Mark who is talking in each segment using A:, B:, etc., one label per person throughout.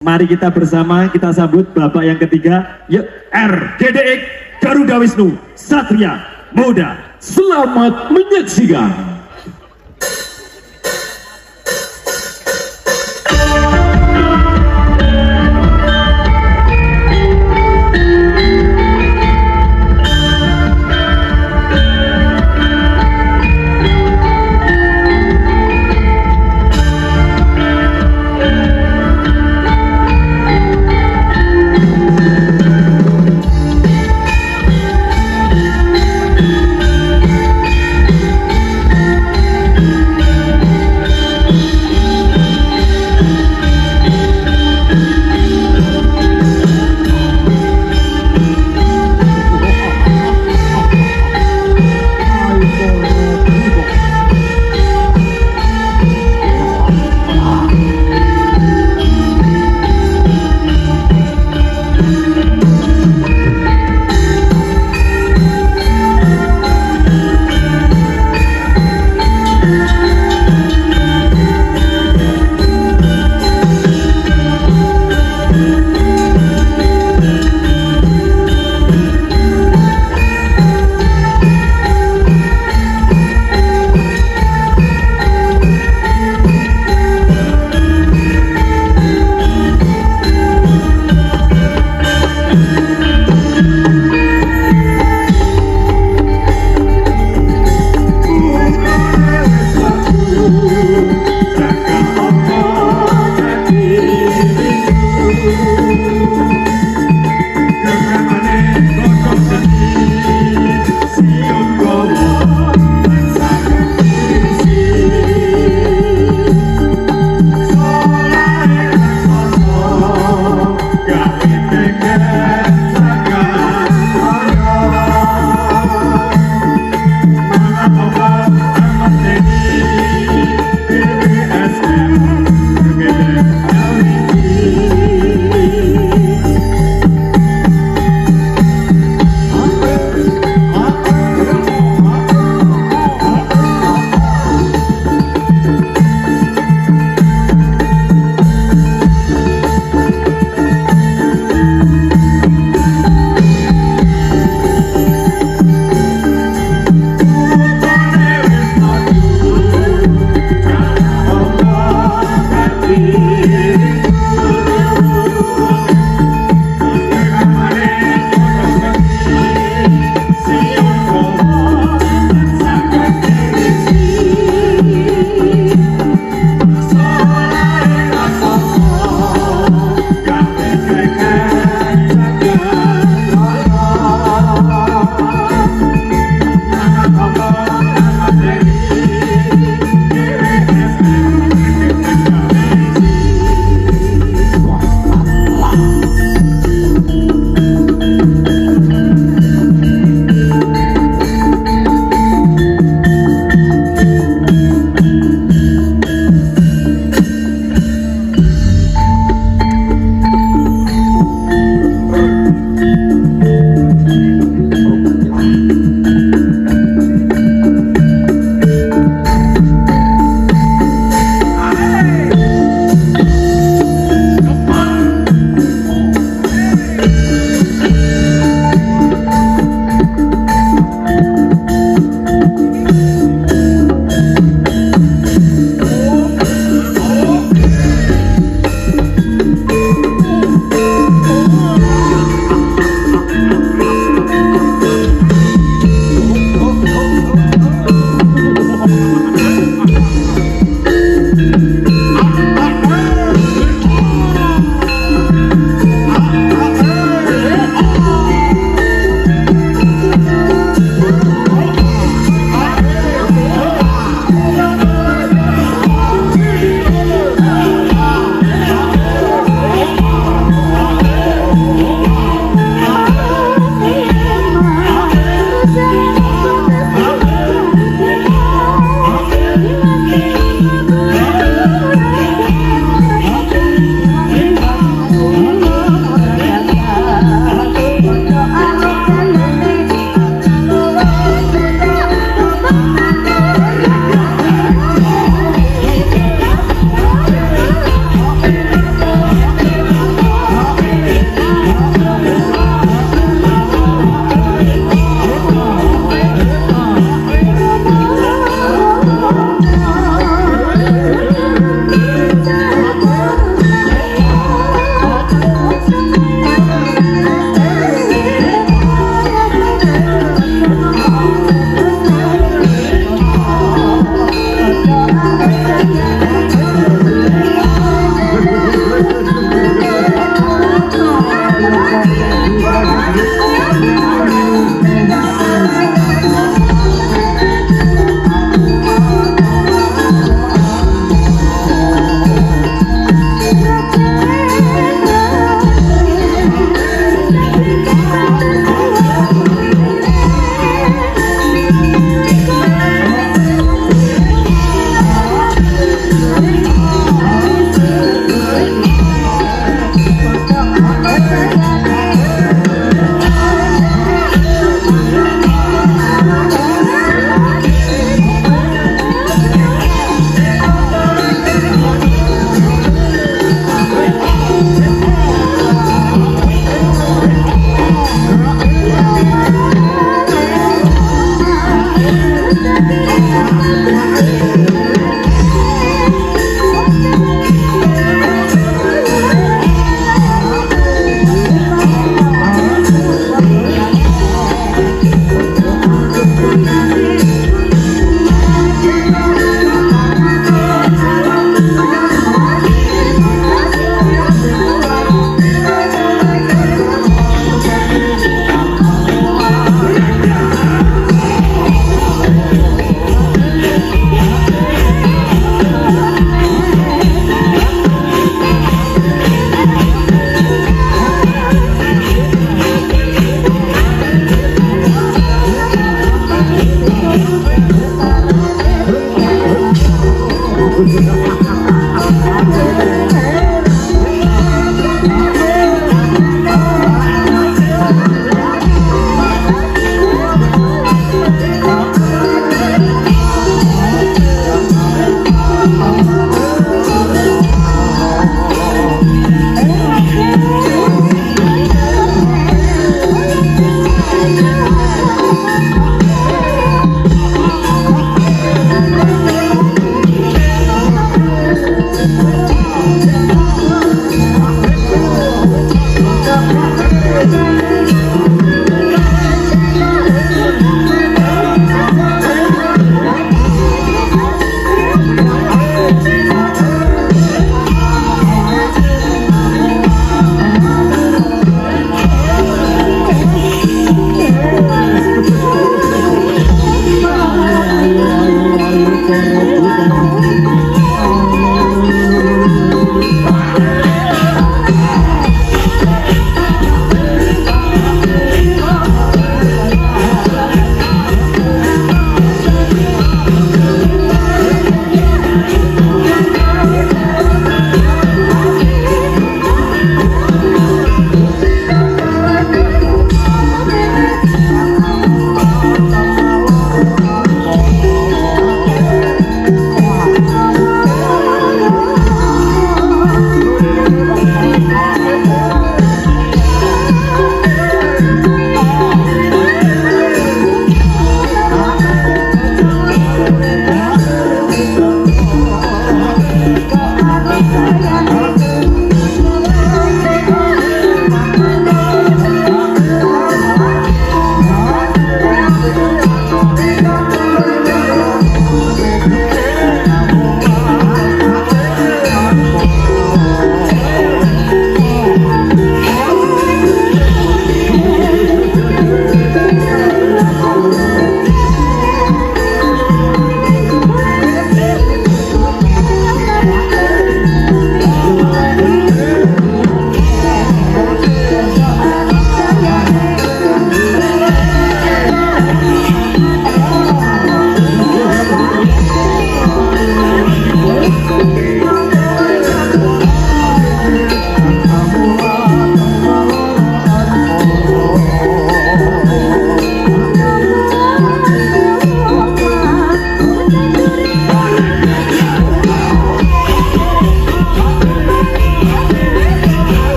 A: Mari kita bersama kita sambut Bapak yang ketiga, yuk RGDX Garuda Wisnu Satria Muda. Selamat menyaksikan.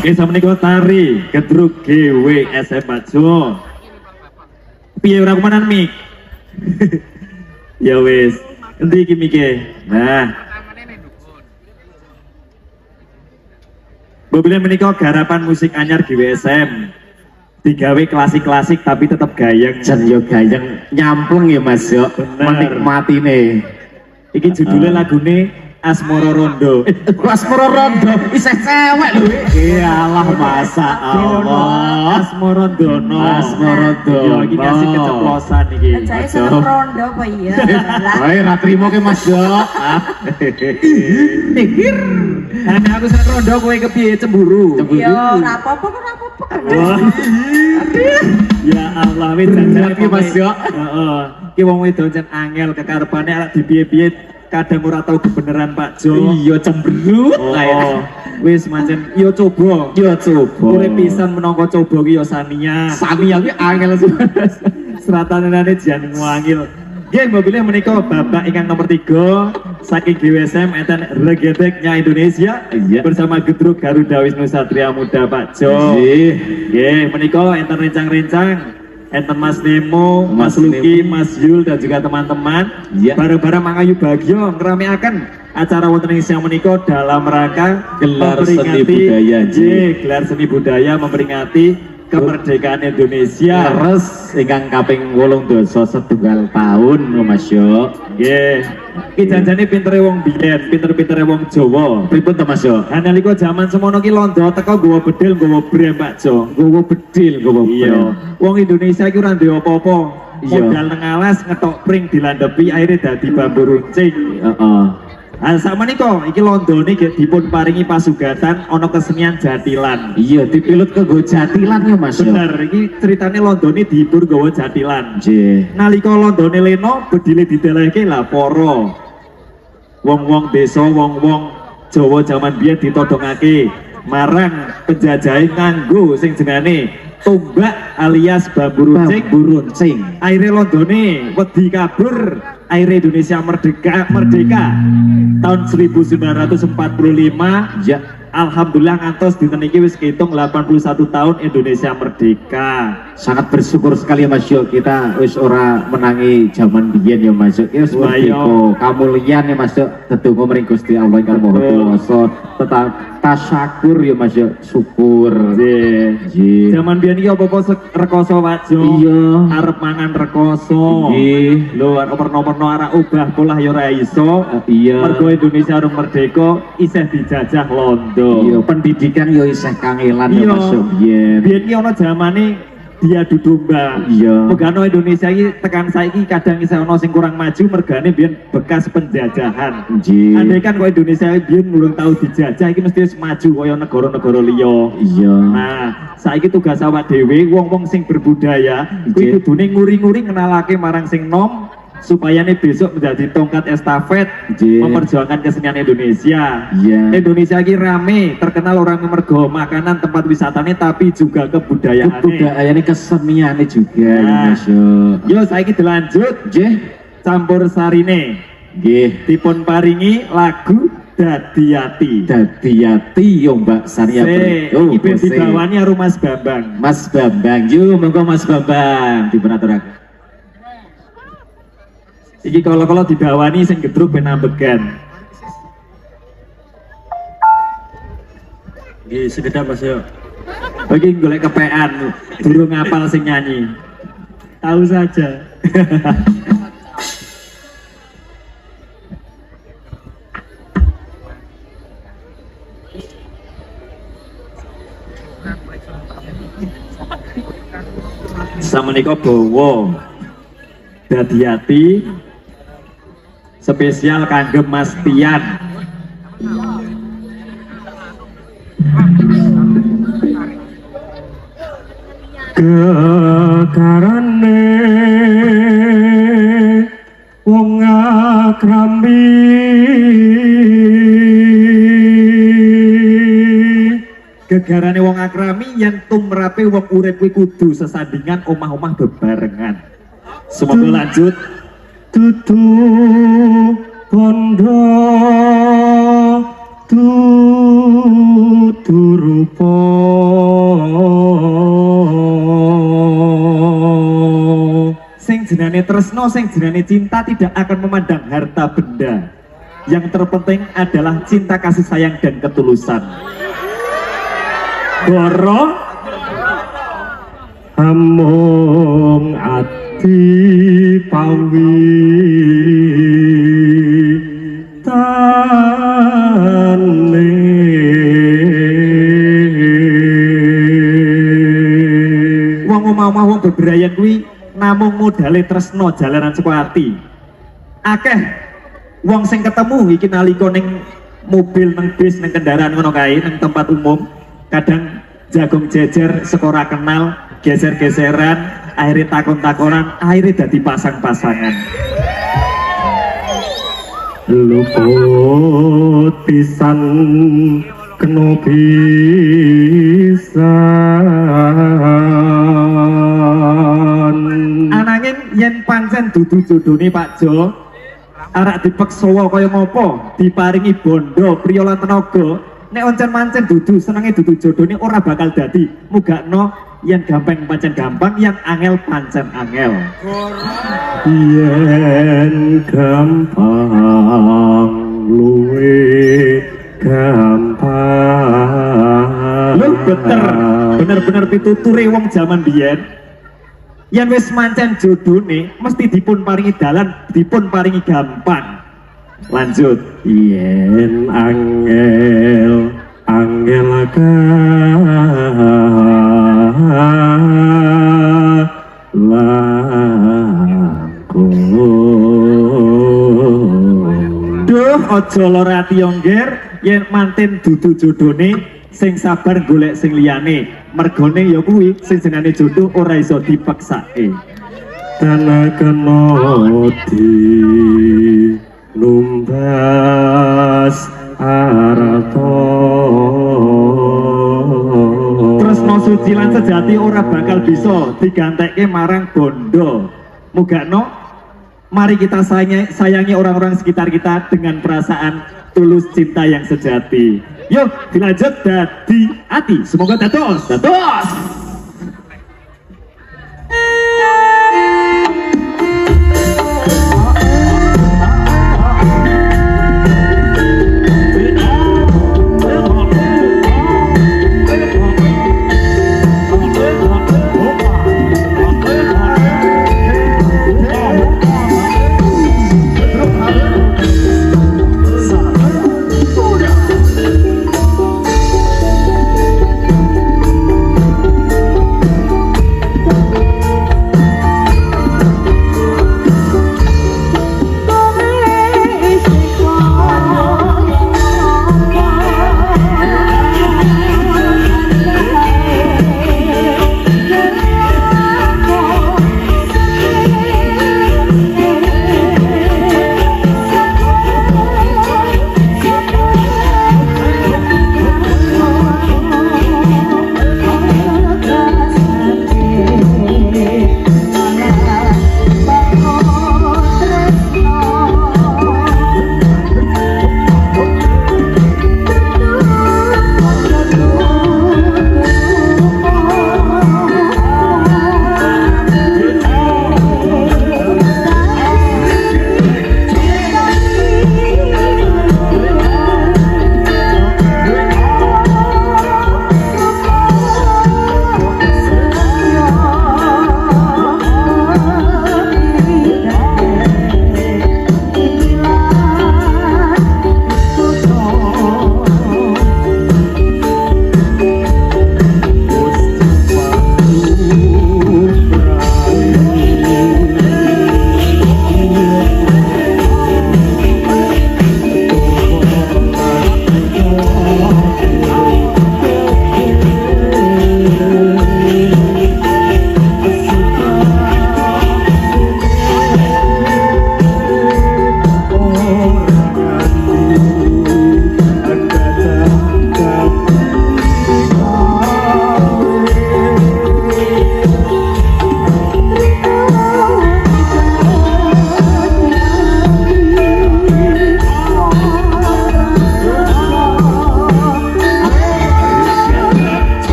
A: Oke, sama nih tari Gedruk GW SMA Jo. Piye ora kumanan mik? Ya wis, endi iki mike? Nah. Mobilnya menika garapan musik anyar GWSM. Digawe klasik-klasik tapi tetap gayeng.
B: Jan yo gayeng nyampleng ya Mas yo. Menikmatine.
A: Iki judulnya lagune Asmoro Rondo.
B: Asmoro Rondo isih cewek lho.
A: Iyalah masa Allah. Asmoro Dono.
B: Asmoro Dono.
A: Yo iki kasih keceplosan iki.
C: Saya seneng rondo apa iya?
B: Wae ra trimo ke Mas yo.
A: Mikir. Ana aku seneng rondo kowe kepiye cemburu?
C: Yo ora apa-apa kok ora apa-apa.
A: Ya Allah wis jangan
B: iki Mas yo.
A: Heeh. Ki wong wedok jan angel kekarepane arek dipiye-piye kadang ora tau kebenaran Pak Jo.
B: Iya cemberut
A: Oh, wis mancen yo coba.
B: yo coba.
A: Urip pisan menangka coba ki yo Sania.
B: Sania kuwi angel
A: seratanane jan ngwangil. Nggih, mobilnya menika babak ingkang nomor 3 saking GWSM enten Regeteknya Indonesia bersama Gedruk Garuda Wisnu Satria Muda Pak Jo. Nggih, menika enten rencang-rencang enten Mas Nemo, Mas Luki, Mas Yul dan juga teman-teman bareng-bareng Mangayu Bagyo ngerameaken acara wonten ing siang menika dalam rangka
B: Gelar seni budaya.
A: Gelar seni budaya memperingati kemerdekaan Indonesia
B: Leres ingkang kaping 8 setunggal tahun Mas Yo.
A: Nggih. Iki janjane pintere wong biyen, pinter-pintere wong Jawa.
B: Pripun to Mas Yo?
A: Nalika jaman semono ki londo teko nggawa bedil, nggawa brem Pak Jo.
B: Gowo bedil, gowo
A: Iya. Wong Indonesia iki ora duwe apa-apa.
B: Iya.
A: Modal nang alas ngetok pring dilandepi akhirnya dadi bambu runcing.
B: Heeh.
A: Sama niko, iki londone dipun paringi pasugatan ana kesenian jatilan.
B: Iya, dipilut ke Jatilan ya Mas Yo.
A: Bener, iki ceritane londone dihibur gawa jatilan.
B: Nggih.
A: Nalika londone leno bedile didelehke lah para wong-wong desa, wong-wong Jawa jaman biyen ditodongake marang penjajahe nganggo sing jenenge tombak alias bambu runcing.
B: Bambu runcing.
A: Akhirnya londone wedi kabur, akhirnya Indonesia merdeka tahun 1945.
B: Ya,
A: Alhamdulillah ngantos dinten iki wis kehitung 81 tahun Indonesia merdeka.
B: sangat bersyukur sekali Mas Yo, kita wis ora menangi zaman biyen ya Mas Yo. Ya wis
A: Wah, iya.
B: merdeka. Kamulian ya Mas Yo, tetunggu mring Gusti Allah ingkang Maha Kuwasa. Tetap tasyakur ya Mas Yo, syukur. Nggih.
A: Zaman biyen iki apa-apa rekoso Pak Jo.
B: Iya.
A: Arep mangan rekoso.
B: Nggih.
A: Lho perno-perno arek obah polah ya ora iso.
B: Iya.
A: Mergo Indonesia urung merdeka isih dijajah londo.
B: Iya, pendidikan yo isih kangelan ya
A: Iya.
B: Mas Yo. Biyen.
A: Biyen ki ana zamane diadu domba.
B: Iya.
A: Megano Indonesia iki tekan saiki kadang isih ana sing kurang maju mergane biyen bekas penjajahan.
B: Nggih.
A: Andai kan kok Indonesia biyen urung tau dijajah iki mesti wis maju kaya negara-negara liya.
B: Iya.
A: Nah, saiki tugas awak dhewe wong-wong sing berbudaya kuwi
B: Nggih.
A: kudune nguri-nguri ngenalake marang sing nom supaya nih besok menjadi tongkat estafet
B: Nggih.
A: memperjuangkan kesenian Indonesia.
B: Iya.
A: Indonesia ini rame, terkenal orang mergo makanan tempat wisatanya tapi juga kebudayaannya.
B: Kebudayaane keseniane juga ya
A: Nah.
B: Mas Yo.
A: Yo saiki dilanjut
B: Nggih.
A: campur sarine
B: Nggih.
A: dipun paringi lagu Dadi Ati.
B: Dadi ati yo Mbak Saria Brito.
A: Iki ben dibawani karo Mas Bambang.
B: Mas Bambang, yo monggo Mas Bambang dipunaturaken.
A: Iki kalau dibawani sing gedruk ben ambegan. Nggih, sekedap Mas yo. Bagi golek kepean, durung ngapal sing nyanyi. Tahu saja. Samenika bawa Dadi Ati spesial kangge Mas Tian. Gegarane wong akrambi gegarane wong akrami yen tumrape wong urip kuwi kudu sesandingan omah-omah bebarengan. Semoga lanjut. Dudu bondo dudu rupa sing jenenge tresno, sing jenenge cinta tidak akan memandang harta benda. Yang terpenting adalah cinta, kasih sayang dan ketulusan. Goro amung ati pawi tane wong omah-omah wong bebrayan kuwi namung modale tresno jalanan saka ati. Akeh wong sing ketemu iki nalika ning mobil, nang bis, nang kendaraan ngono kae, nang tempat umum kadang jagung jejer sekora kenal geser-geseran akhirnya takon-takonan akhirnya dadi pasang-pasangan. Luput pisan kena pisan ananging pancen dudu jodone Pak Jo. Arak dipeksawa kaya ngopo, diparingi bondo priya lan tenaga. Nek oncen-mancen dudu senenge dudu jodone ora bakal dadi. Mugakno yang gampang pancen gampang, yang angel pancen angel.
B: Yen gampang luwe gampang.
A: Lho bener pituture wong jaman biyen. Yen wis mancen jodone mesti dipun paringi dalan, dipun paringi gampang. Lanjut.
B: Yen angel
A: Duh, aja lara ati yongger, yen manten dudu jodone sing sabar golek sing liyane. Mergone ya kuwi sing jenenge jodoh ora iso dipeksake.
B: tanah kemoti numbas arato.
A: Tresno suci lan sejati ora bakal bisa digantekke marang bondo. Mugakno mari kita sayangi orang-orang sekitar kita dengan perasaan tulus cinta yang sejati. Yuk dilanjut dadi ati. Semoga dados.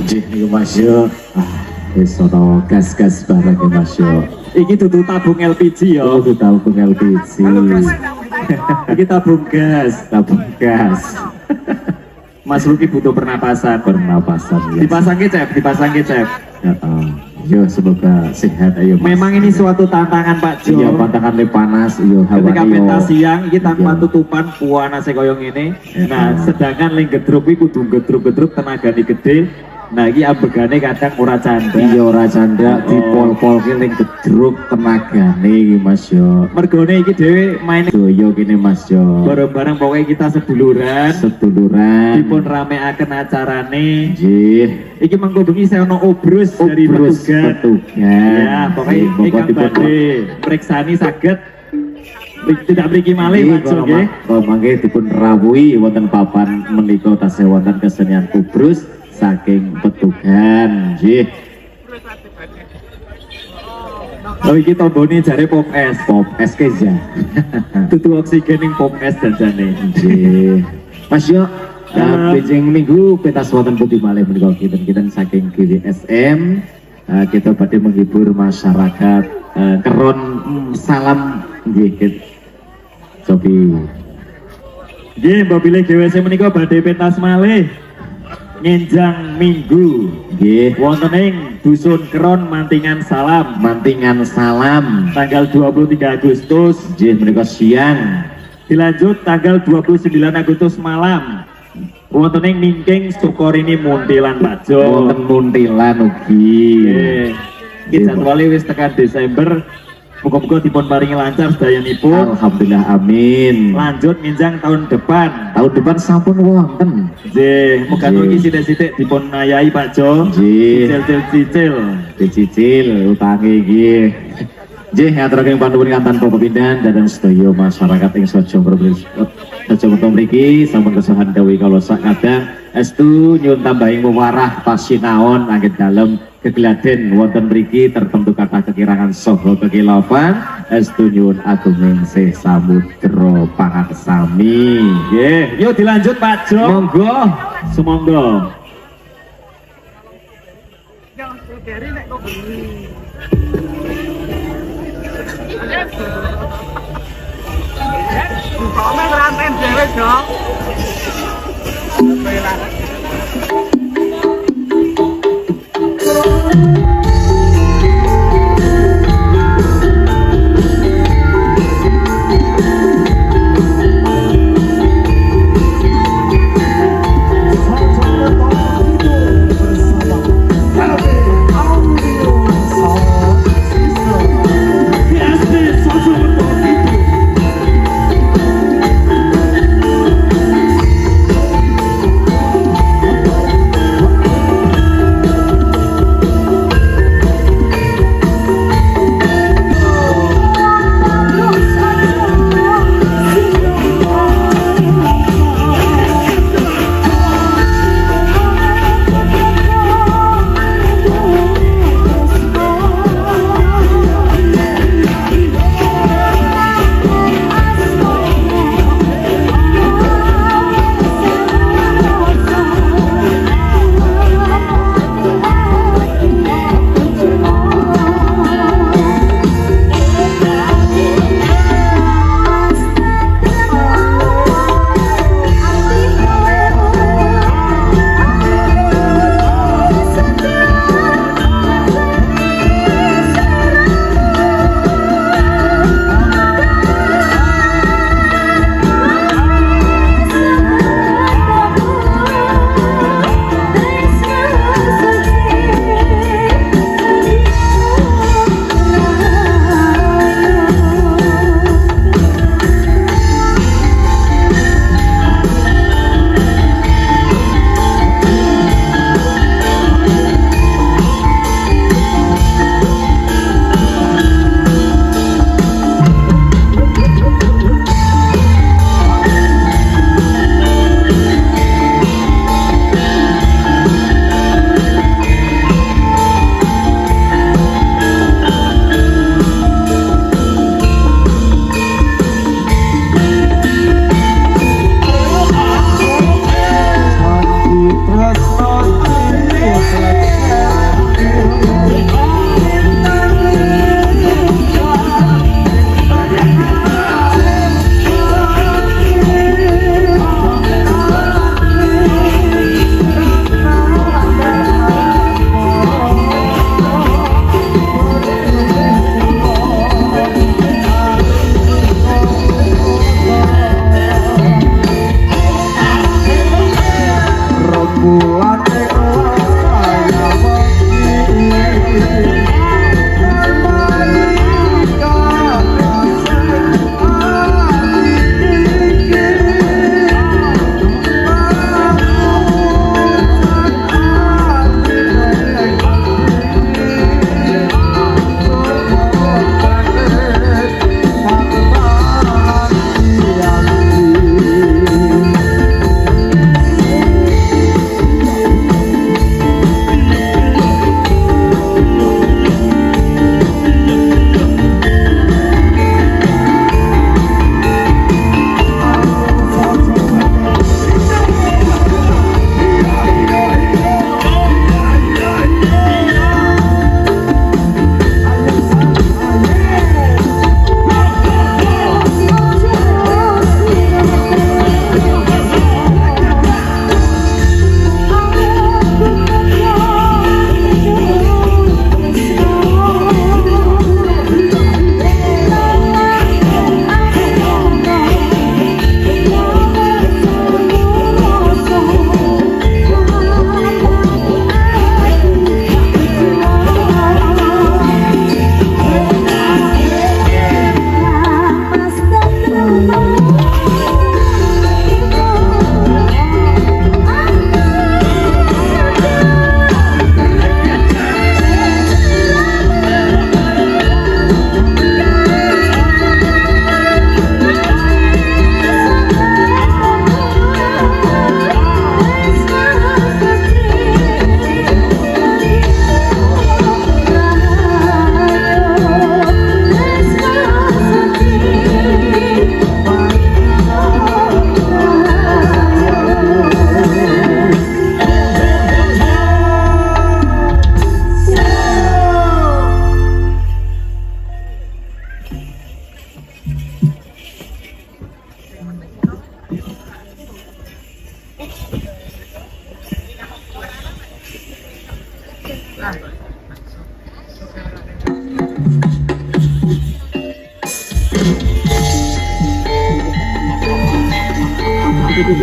B: Jadi Mas Yo, wis ono gas-gas barang ya Mas Yo.
A: Iki dudu tabung LPG ya.
B: Oh, itu tabung LPG.
A: Iki tabung gas.
B: Tabung gas.
A: Mas Luki butuh pernapasan.
B: Pernapasan ya.
A: Dipasang kecap.
B: Ya, yo semoga sehat ayo Mas.
A: Memang ini suatu tantangan Pak Jo.
B: Iya, pantangannya panas, yo hawa
A: Ketika pentas siang iki tanpa
B: Iya.
A: tutupan puanase koyo ngene. Nah,
B: Iya.
A: sedangkan ling gedruk kuwi kudu gedruk-gedruk tenagane gede. Nah, iki ambegane kadang ora canda.
B: iya ora canda
A: Oh.
B: dipol-pol ki ning gedruk tenagane iki Mas yo.
A: Mergone iki dhewe main
B: Doyo kene Mas yo.
A: bareng-bareng pokoknya kita seduluran.
B: Seduluran.
A: Dipun rameaken acarane.
B: Nggih.
A: Iki mengko bengi saya ono obrus dari
B: Obrus
A: petugas.
B: petugas.
A: Ya, pokoknya
B: Nggih,
A: ingkang
B: dipun-
A: badhe periksani saged tidak mriki malih
B: Nggih,
A: Pak Jo
B: kalau
A: nggih.
B: kalau mangke dipun rawuhi wonten papan menika tasih wonten kesenian kubrus saking petugan nggih.
A: Oh iki tombone jare pop es.
B: Pop es keja.
A: Dudu oksigen ning pop es janjane.
B: Nggih. Mas yo
A: Ya.
B: Beijing minggu pentas wonten putih malih menika kita saking GWSM kita badhe menghibur masyarakat keron salam nggih Kit. Sopi.
A: Nggih, Mbak Bilih GWC menika badhe pentas malih ngenjang minggu
B: Nggih.
A: wonten ing Dusun Keron Mantingan Salam
B: Mantingan salam.
A: tanggal 23 Agustus,
B: Nggih menika siang.
A: dilanjut tanggal 29 Agustus malam wonten ing Ningking Sukorini Muntilan Pak Jo.
B: Wonten muntilan ugi.
A: Nggih. Iki jadwale wis tekan Desember. Muga-muga dipun paringi lancar sedayanipun.
B: Alhamdulillah amin.
A: Lanjut nginjang tahun depan.
B: Tahun depan sampun wonten.
A: Nggih, muga-muga iki sithik-sithik dipun ayahi Pak Jo.
B: Nggih.
A: Cicil-cicil.
B: Dicicil utange iki. Nggih, aturaken panuwun kantan pepindhan dan sedaya masyarakat ing Sajomber mriki sampun kesuhan dawuh kala sakadang estu nyuwun tambahing wewarah pasinaon anggen dalem kegeladen wonten mriki tertentu kata kekirangan saha kekilafan estu nyuwun agunging sih samudra pangaksami.
A: Nggih, yuk dilanjut Pak Jo.
B: Monggo.
A: Sumangga.
D: Ayo,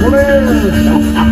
D: boleh.